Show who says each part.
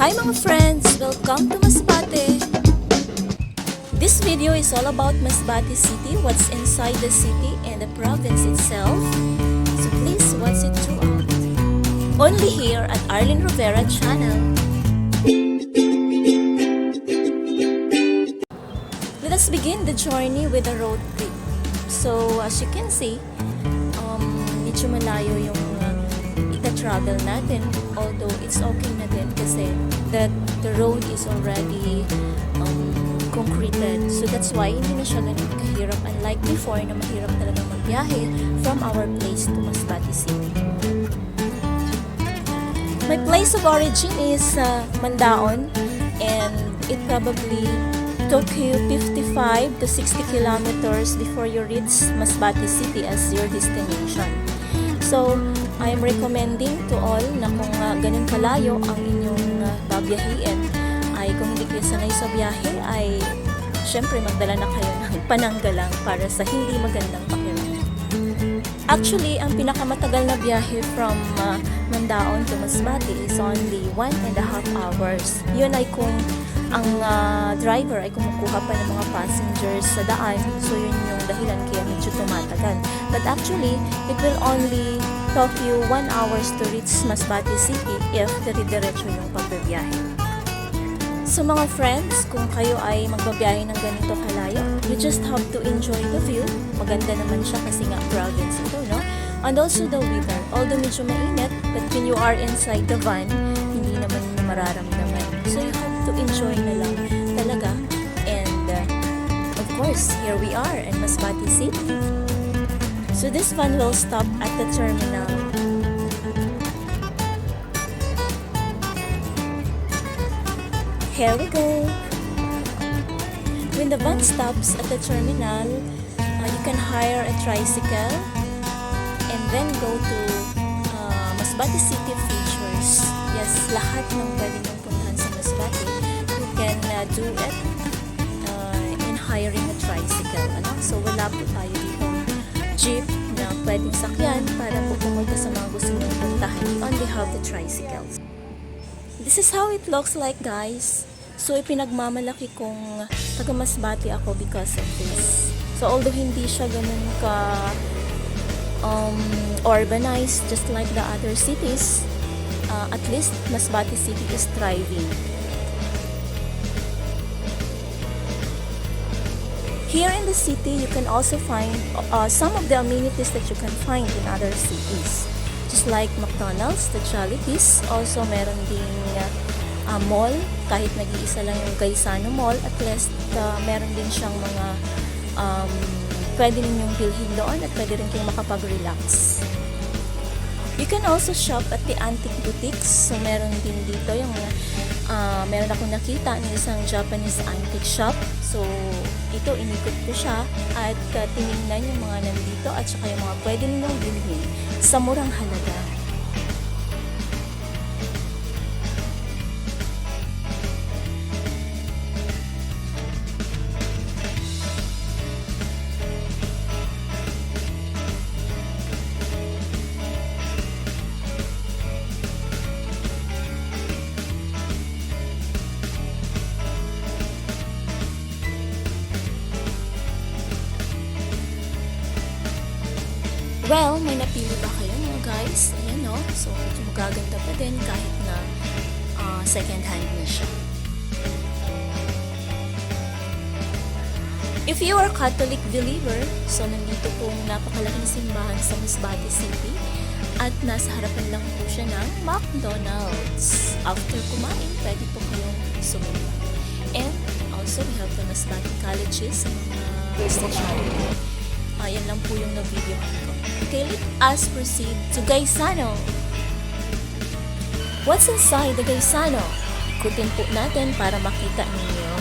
Speaker 1: Hi mga friends! Welcome to Masbate! This video is all about Masbate City, what's inside the city and the province itself. So please watch it throughout. Only here at Arlene Rivera channel. Let us begin the journey with a road trip. So as you can see, medyo malayo yung ita-travel natin, although it's okay na din kasi the road is already concreted, so that's why hindi na siya ganun kahirap, unlike before na mahirap talaga magbiyahe from our place to Masbate City. My place of origin is Mandaon, and it probably took you 55 to 60 kilometers before you reach Masbate City as your destination. So, I'm recommending to all na kung ganun kalayo ang inyong babiyahin, ay kung hindi kayo sanay sa biyahe, ay syempre magdala na kayo ng pananggalang para sa hindi magandang pakiramdam. Actually, ang pinakamatagal na biyahe from Mandaon to Masbate is only 1.5 hours. Yun ay kung ang driver ay kumukuha pa ng mga passengers sa daan, so yun yung dahilan kaya medyo tumatagal. But actually, it will only take you 1 hour to reach Masbate City if dire-diretso yung pagbabiyahe. So mga friends, kung kayo ay magbabiyahe ng ganito kalayo, you just have to enjoy the view. Maganda naman siya kasi nga province ito, no? And also the weather. Although medyo mainit, but when you are inside the van, hindi naman mararamdaman. So you have to enjoy na lang talaga. And of course, here we are in Masbate City. So this van will stop at the terminal. Here we go. When the van stops at the terminal, you can hire a tricycle and then go to Masbate City features. Yes, lahat ng pwede mong puntahan sa Masbate, you can do it in hiring a tricycle. So wala po tayo dito jeep na pwedeng sakyan para po pumunta sa mga gusto mong puntahan. We only have the tricycles. This is how it looks like, guys. So ipinagmamalaki kong taga Masbate ako because of this. So although hindi siya ganun ka urbanized just like the other cities, at least Masbate City is thriving. Here in the city, you can also find some of the amenities that you can find in other cities. Just like McDonald's, the Jollibees, also meron ding mall, kahit nag-iisa lang yung Gaisano Mall, at least meron din siyang mga pwede ninyong bilhin doon at pwede rin kayong makapag-relax. You can also shop at the antique boutiques. So meron din dito yung meron akong nakita ng isang Japanese antique shop. So ito, inikot ko siya at tinignan yung mga nandito at saka yung mga pwede ninyong bilhin sa murang halaga. Well, may napili ba kayo mga guys? Ayan, no? So, medyo magaganda pa din kahit na second hand na siya. If you are a Catholic believer, so nandito pong napakalaking simbahan sa Masbate City at nasa harapan lang po siya ng McDonald's. After kumain, pwede po kayong sumila. And also, we have the Masbate colleges sa mga stationery. Ayan lang po yung na-videohan ko. Okay, let us proceed to Gaisano. What's inside the Gaisano? Ikutin po natin para makita ninyo